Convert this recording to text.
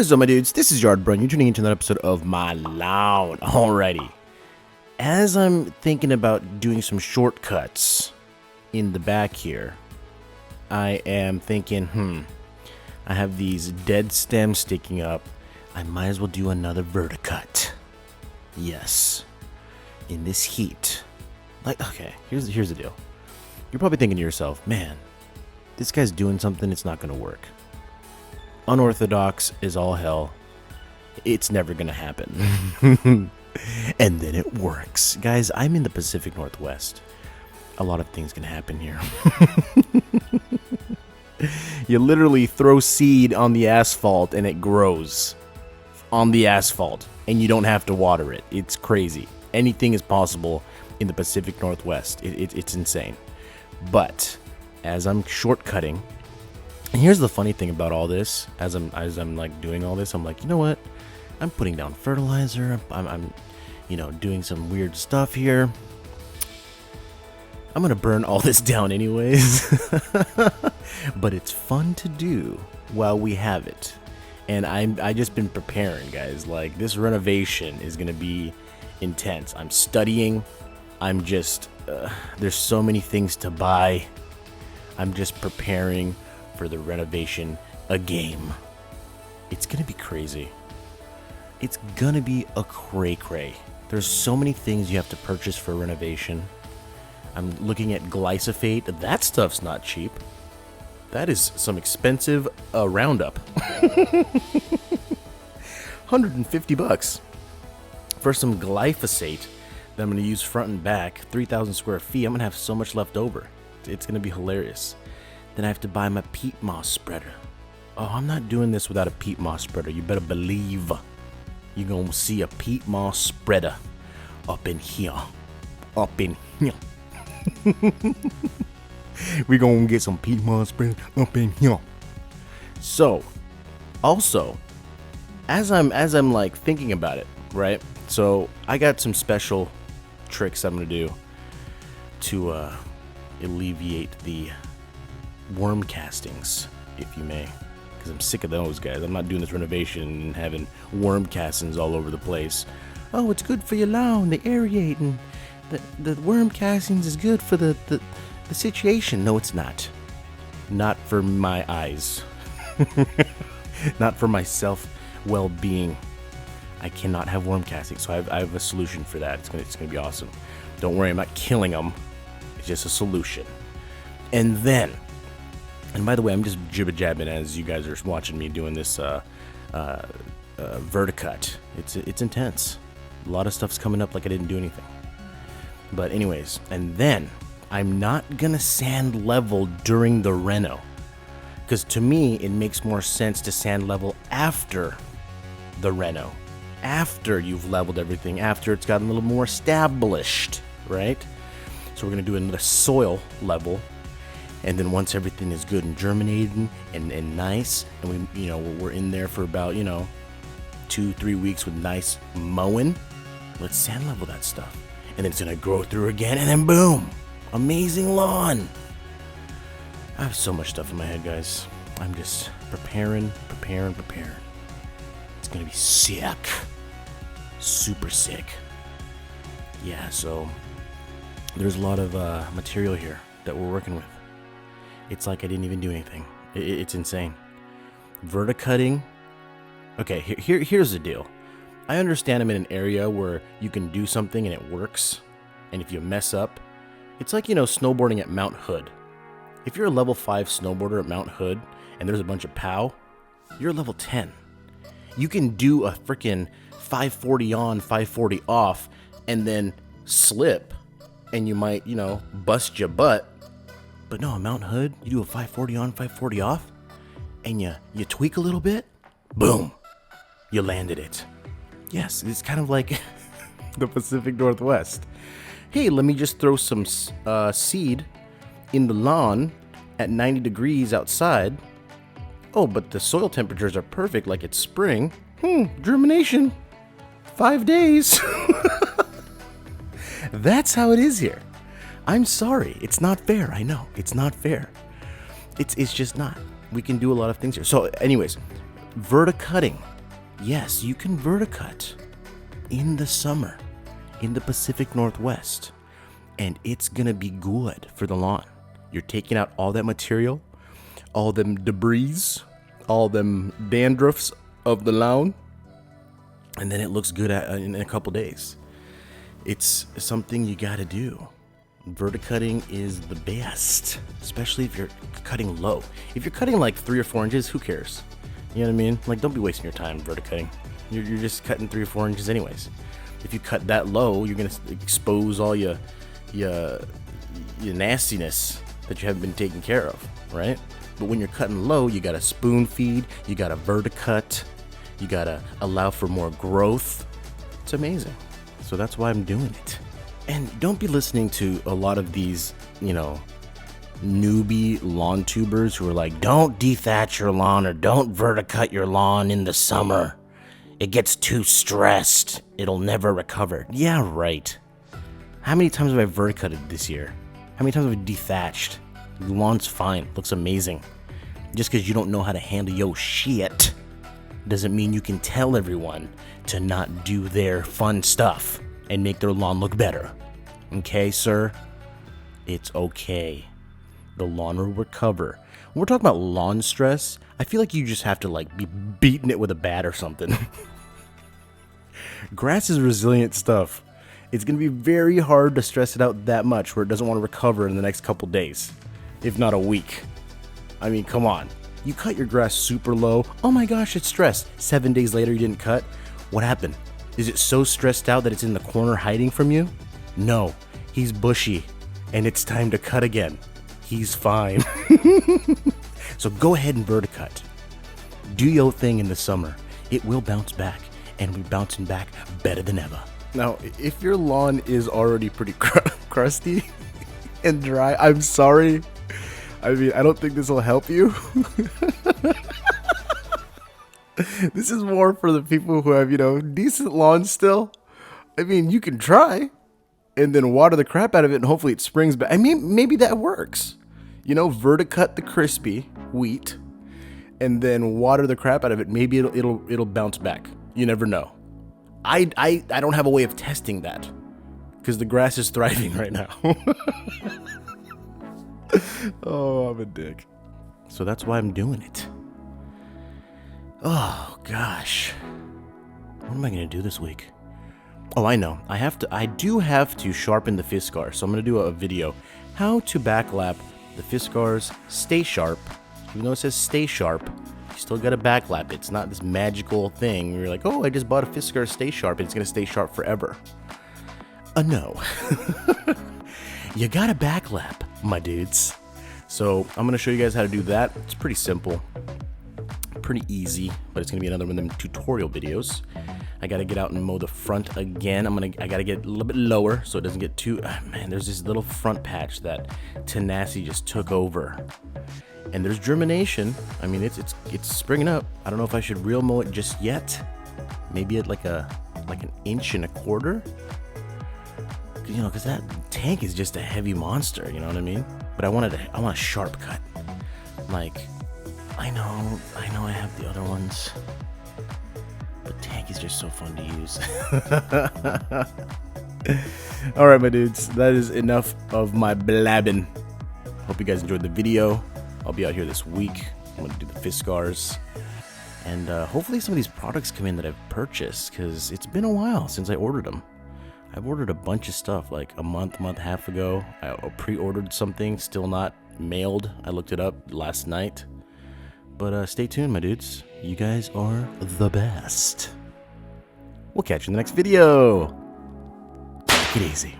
is up, my dudes? This is Yard Brun. You're tuning into another episode of my lawn. Alrighty. As I'm thinking about doing some shortcuts in the back here, I am thinking, I have these dead stems sticking up. I might as well do another verticut. Yes. In this heat. Okay, here's the deal. You're probably thinking to yourself, man, this guy's doing something, it's not going to work. Unorthodox is all hell. It's never gonna happen. And then it works. Guys, I'm in the Pacific Northwest. A lot of things can happen here. You literally throw seed on the asphalt and it grows on the asphalt and you don't have to water it. It's crazy. Anything is possible in the Pacific Northwest. It's insane. But as I'm shortcutting, and here's the funny thing about all this, as I'm like doing all this, I'm like, you know what? I'm putting down fertilizer. I'm doing some weird stuff here. I'm gonna burn all this down anyways. But it's fun to do while we have it. And I just been preparing, guys. Like, this renovation is gonna be intense. I'm studying. I'm just there's so many things to buy. I'm just preparing for the renovation a game. It's gonna be crazy. It's gonna be a cray-cray. There's so many things you have to purchase for renovation. I'm looking at glyphosate. That stuff's not cheap. That is some expensive Roundup. $150 for some glyphosate that I'm gonna use front and back. 3,000 square feet. I'm gonna have so much left over. It's gonna be hilarious. Then I have to buy my peat moss spreader. Oh, I'm not doing this without a peat moss spreader. You better believe you're going to see a peat moss spreader up in here. Up in here. We're going to get some peat moss spreader up in here. So, also, as I'm like thinking about it, right? So, I got some special tricks I'm going to do to alleviate the worm castings, if you may, because I'm sick of those, guys. I'm not doing this renovation and having worm castings all over the place. Oh, it's good for your lawn, the aerating. The worm castings is good for the situation. No, it's not. Not for my eyes. Not for my self-well-being. I cannot have worm castings, so I have a solution for that. It's gonna be awesome. Don't worry, I'm not killing them. It's just a solution. And then, and by the way, I'm just jibber-jabbing as you guys are watching me doing this verticut. It's intense. A lot of stuff's coming up like I didn't do anything. But anyways, and then I'm not gonna sand level during the reno, because to me it makes more sense to sand level after the reno, after you've leveled everything, after it's gotten a little more established, right? So we're gonna do another soil level. And then once everything is good and germinating and nice, and we're in there for about 2-3 weeks with nice mowing, let's sand level that stuff. And then it's gonna grow through again, and then boom, amazing lawn. I have so much stuff in my head, guys. I'm just preparing. It's gonna be sick, super sick. Yeah, so there's a lot of material here that we're working with. It's like I didn't even do anything. It's insane. Verticutting. Okay, here's the deal. I understand I'm in an area where you can do something and it works. And if you mess up, it's like, snowboarding at Mount Hood. If you're a level 5 snowboarder at Mount Hood and there's a bunch of POW, you're level 10. You can do a freaking 540 on, 540 off, and then slip, and you might, bust your butt. But no, Mount Hood, you do a 540 on, 540 off, and you tweak a little bit, boom, you landed it. Yes, it's kind of like the Pacific Northwest. Hey, let me just throw some seed in the lawn at 90 degrees outside. Oh, but the soil temperatures are perfect, like it's spring. Germination, 5 days. That's how it is here. I'm sorry. It's not fair. I know. It's not fair. It's just not. We can do a lot of things here. So anyways, Verticutting. Yes, you can verticut in the summer in the Pacific Northwest, and it's gonna be good for the lawn. You're taking out all that material, all them debris, all them dandruffs of the lawn, and then it looks good in a couple days. It's something you gotta do. Verticutting is the best, especially if you're cutting low. If you're cutting like 3 or 4 inches, who cares? You know what I mean? Like, don't be wasting your time verticutting. You're just cutting 3 or 4 inches anyways. If you cut that low, you're gonna expose all your nastiness that you haven't been taking care of, right? But when you're cutting low, you gotta spoon feed, you gotta verticut, you gotta allow for more growth. It's amazing. So that's why I'm doing it. And don't be listening to a lot of these, newbie lawn tubers who are like, don't dethatch your lawn or don't verticut your lawn in the summer. It gets too stressed. It'll never recover. Yeah, right. How many times have I verticutted this year? How many times have I dethatched? The lawn's fine. Looks amazing. Just because you don't know how to handle your shit doesn't mean you can tell everyone to not do their fun stuff and make their lawn look better. Okay, sir? It's okay. The lawn will recover. When we're talking about lawn stress, I feel like you just have to be beating it with a bat or something. Grass is resilient stuff. It's going to be very hard to stress it out that much where it doesn't want to recover in the next couple days, if not a week. I mean, come on. You cut your grass super low. Oh my gosh, it's stressed. 7 days later, you didn't cut. What happened? Is it so stressed out that it's in the corner hiding from you? No, he's bushy, and it's time to cut again. He's fine. So go ahead and verticut. Do your thing in the summer. It will bounce back, and we're bouncing back better than ever. Now, if your lawn is already pretty crusty and dry, I'm sorry. I mean, I don't think this will help you. This is more for the people who have, decent lawns still. I mean, you can try and then water the crap out of it and hopefully it springs back. I mean, maybe that works. Verticut the crispy wheat and then water the crap out of it. Maybe it'll bounce back. You never know. I don't have a way of testing that because the grass is thriving right now. Oh, I'm a dick. So that's why I'm doing it. Oh gosh, what am I gonna do this week? Oh, I know. I do have to sharpen the Fiskars. So I'm gonna do a video how to backlap the Fiskars. Stay sharp. Even though it says stay sharp, you still gotta backlap it. It's not this magical thing where you're like, oh, I just bought a Fiskar Stay Sharp and it's gonna stay sharp forever. No. You gotta backlap, my dudes. So I'm gonna show you guys how to do that. It's pretty simple. Pretty easy, but it's gonna be another one of them tutorial videos. I gotta get out and mow the front again. I gotta get a little bit lower so it doesn't get too. Man, there's this little front patch that tenacity just took over, and there's germination. I mean, it's springing up. I don't know if I should real mow it just yet. Maybe at like an 1.25 inches. Because that tank is just a heavy monster. You know what I mean? But I want a sharp cut. I know I have the other ones, but tank is just so fun to use. All right, my dudes, that is enough of my blabbing. Hope you guys enjoyed the video. I'll be out here this week. I'm gonna do the Fiskars, and hopefully some of these products come in that I've purchased, because it's been a while since I ordered them. I've ordered a bunch of stuff like a month and a half ago. I pre-ordered something, still not mailed. I looked it up last night. But stay tuned, my dudes. You guys are the best. We'll catch you in the next video. Take it easy.